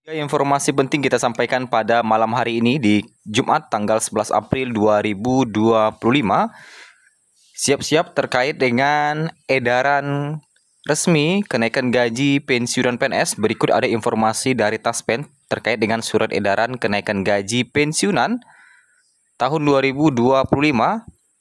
Informasi penting kita sampaikan pada malam hari ini di Jumat tanggal 11 April 2025. Siap-siap terkait dengan edaran resmi kenaikan gaji pensiunan PNS. Berikut ada informasi dari Taspen terkait dengan surat edaran kenaikan gaji pensiunan tahun 2025.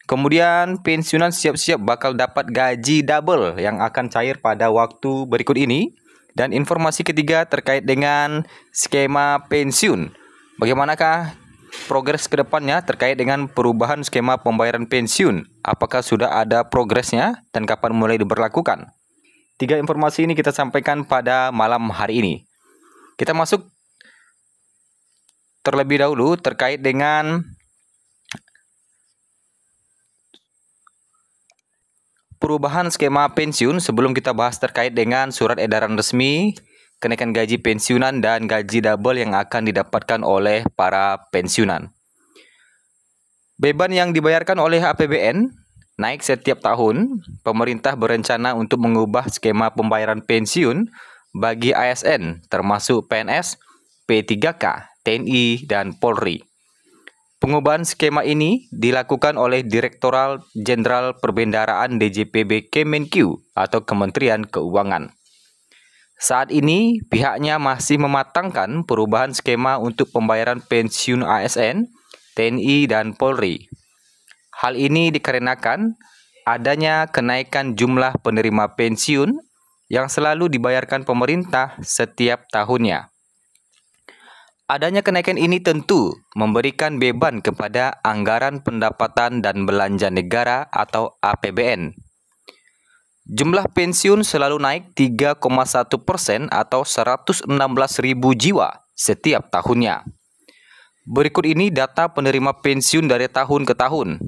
Kemudian pensiunan siap-siap bakal dapat gaji double yang akan cair pada waktu berikut ini. Dan informasi ketiga terkait dengan skema pensiun. Bagaimanakah progres ke depannya terkait dengan perubahan skema pembayaran pensiun? Apakah sudah ada progresnya dan kapan mulai diberlakukan? 3 informasi ini kita sampaikan pada malam hari ini. Kita masuk terlebih dahulu terkait dengan perubahan skema pensiun. Sebelum kita bahas terkait dengan surat edaran resmi kenaikan gaji pensiunan dan gaji double yang akan didapatkan oleh para pensiunan. Beban yang dibayarkan oleh APBN naik setiap tahun. Pemerintah berencana untuk mengubah skema pembayaran pensiun bagi ASN termasuk PNS, P3K, TNI, dan Polri. Pengubahan skema ini dilakukan oleh Direktorat Jenderal Perbendaharaan DJPB Kemenq atau Kementerian Keuangan. Saat ini, pihaknya masih mematangkan perubahan skema untuk pembayaran pensiun ASN, TNI, dan Polri. Hal ini dikarenakan adanya kenaikan jumlah penerima pensiun yang selalu dibayarkan pemerintah setiap tahunnya. Adanya kenaikan ini tentu memberikan beban kepada anggaran pendapatan dan belanja negara atau APBN. Jumlah pensiun selalu naik 3,1% atau 116.000 jiwa setiap tahunnya. Berikut ini data penerima pensiun dari tahun ke tahun.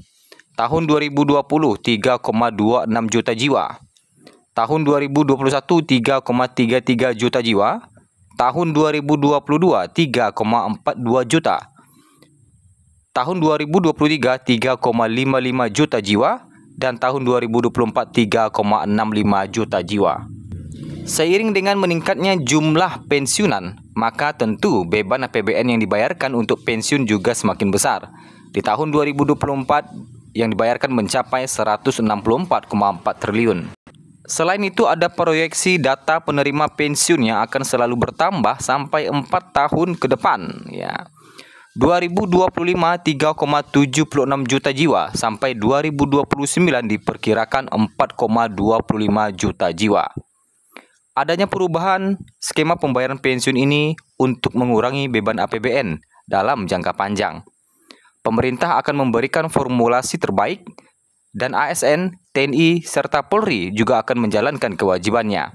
Tahun 2020 3,26 juta jiwa. Tahun 2021 3,33 juta jiwa. Tahun 2022 3,42 juta. Tahun 2023 3,55 juta jiwa dan tahun 2024 3,65 juta jiwa. Seiring dengan meningkatnya jumlah pensiunan, maka tentu beban APBN yang dibayarkan untuk pensiun juga semakin besar. Di tahun 2024 yang dibayarkan mencapai 164,4 triliun. Selain itu ada proyeksi data penerima pensiun yang akan selalu bertambah sampai 4 tahun ke depan ya. 2025 3,76 juta jiwa sampai 2029 diperkirakan 4,25 juta jiwa. Adanya perubahan skema pembayaran pensiun ini untuk mengurangi beban APBN dalam jangka panjang. Pemerintah akan memberikan formulasi terbaik dan ASN, TNI, serta Polri juga akan menjalankan kewajibannya.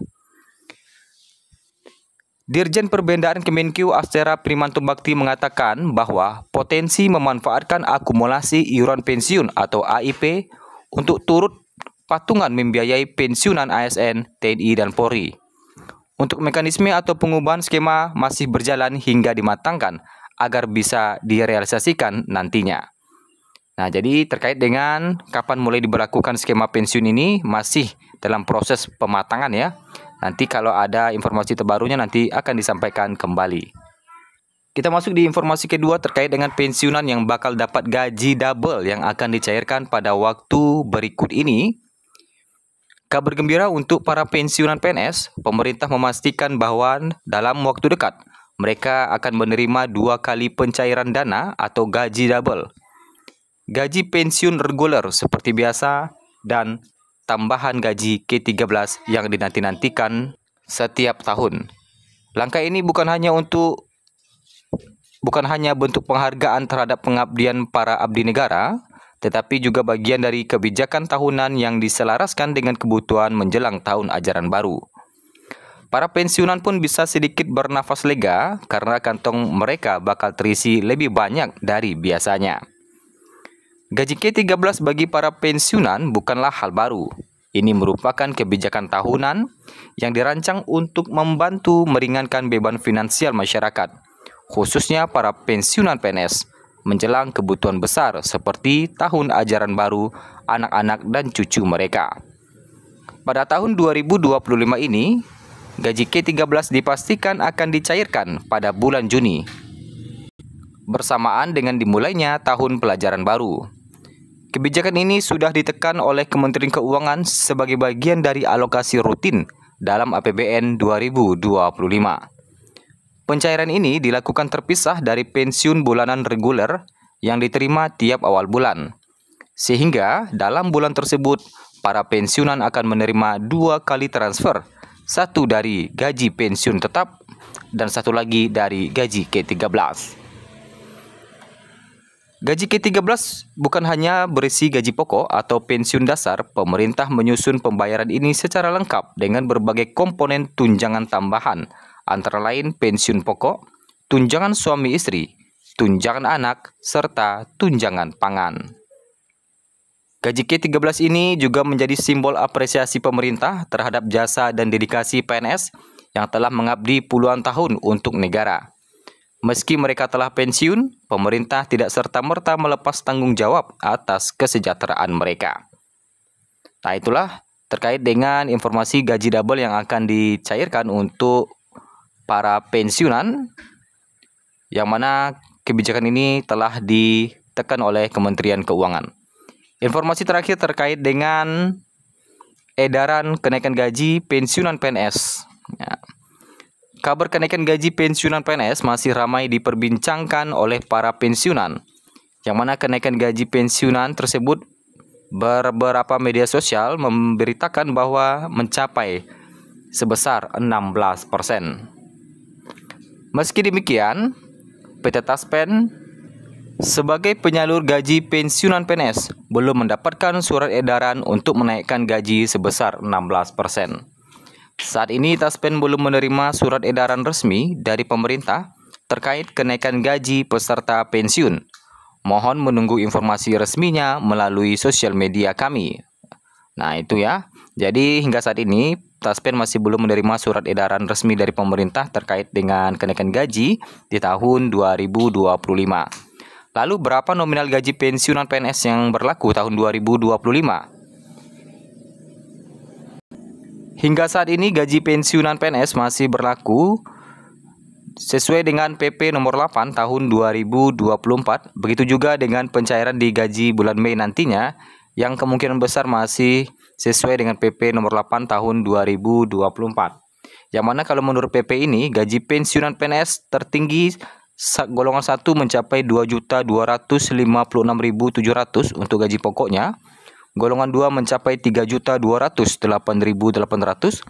Dirjen Perbendaharaan Kemenq Astera Primanto Bakti mengatakan bahwa potensi memanfaatkan akumulasi iuran pensiun atau AIP untuk turut patungan membiayai pensiunan ASN, TNI, dan Polri. Untuk mekanisme atau pengubahan skema masih berjalan hingga dimatangkan agar bisa direalisasikan nantinya. Nah, jadi terkait dengan kapan mulai diberlakukan skema pensiun ini masih dalam proses pematangan ya. Nanti kalau ada informasi terbarunya nanti akan disampaikan kembali. Kita masuk di informasi kedua terkait dengan pensiunan yang bakal dapat gaji double yang akan dicairkan pada waktu berikut ini. Kabar gembira untuk para pensiunan PNS, pemerintah memastikan bahwa dalam waktu dekat mereka akan menerima 2 kali pencairan dana atau gaji double. Gaji pensiun reguler seperti biasa dan tambahan gaji K13 yang dinanti-nantikan setiap tahun. Langkah ini bukan hanya bentuk penghargaan terhadap pengabdian para abdi negara, tetapi juga bagian dari kebijakan tahunan yang diselaraskan dengan kebutuhan menjelang tahun ajaran baru. Para pensiunan pun bisa sedikit bernafas lega karena kantong mereka bakal terisi lebih banyak dari biasanya. Gaji K13 bagi para pensiunan bukanlah hal baru. Ini merupakan kebijakan tahunan yang dirancang untuk membantu meringankan beban finansial masyarakat, khususnya para pensiunan PNS, menjelang kebutuhan besar seperti tahun ajaran baru, anak-anak dan cucu mereka. Pada tahun 2025 ini, gaji Ke-13 dipastikan akan dicairkan pada bulan Juni, bersamaan dengan dimulainya tahun pelajaran baru. Kebijakan ini sudah ditekan oleh Kementerian Keuangan sebagai bagian dari alokasi rutin dalam APBN 2025. Pencairan ini dilakukan terpisah dari pensiun bulanan reguler yang diterima tiap awal bulan. Sehingga dalam bulan tersebut, para pensiunan akan menerima 2 kali transfer, satu dari gaji pensiun tetap dan satu lagi dari gaji Ke-13. Gaji Ke-13 bukan hanya berisi gaji pokok atau pensiun dasar, pemerintah menyusun pembayaran ini secara lengkap dengan berbagai komponen tunjangan tambahan, antara lain pensiun pokok, tunjangan suami istri, tunjangan anak, serta tunjangan pangan. Gaji Ke-13 ini juga menjadi simbol apresiasi pemerintah terhadap jasa dan dedikasi PNS yang telah mengabdi puluhan tahun untuk negara. Meski mereka telah pensiun, pemerintah tidak serta-merta melepas tanggung jawab atas kesejahteraan mereka. Nah, itulah terkait dengan informasi gaji double yang akan dicairkan untuk para pensiunan, yang mana kebijakan ini telah ditekan oleh Kementerian Keuangan. Informasi terakhir terkait dengan edaran kenaikan gaji pensiunan PNS. Ya. Kabar kenaikan gaji pensiunan PNS masih ramai diperbincangkan oleh para pensiunan, yang mana kenaikan gaji pensiunan tersebut beberapa media sosial memberitakan bahwa mencapai sebesar 16%. Meski demikian, PT Taspen sebagai penyalur gaji pensiunan PNS belum mendapatkan surat edaran untuk menaikkan gaji sebesar 16%. Saat ini Taspen belum menerima surat edaran resmi dari pemerintah terkait kenaikan gaji peserta pensiun. Mohon menunggu informasi resminya melalui sosial media kami. Nah, itu ya. Jadi hingga saat ini Taspen masih belum menerima surat edaran resmi dari pemerintah terkait dengan kenaikan gaji di tahun 2025. Lalu berapa nominal gaji pensiunan PNS yang berlaku tahun 2025? Hingga saat ini gaji pensiunan PNS masih berlaku sesuai dengan PP nomor 8 tahun 2024. Begitu juga dengan pencairan di gaji bulan Mei nantinya yang kemungkinan besar masih sesuai dengan PP nomor 8 tahun 2024. Yang mana kalau menurut PP ini gaji pensiunan PNS tertinggi golongan 1 mencapai 2.256.700 untuk gaji pokoknya. Golongan 2 mencapai 3.208.800.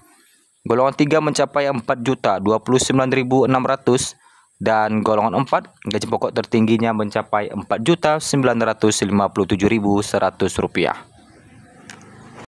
Golongan 3 mencapai 4.029.600 dan golongan 4 gaji pokok tertingginya mencapai 4.957.100 rupiah.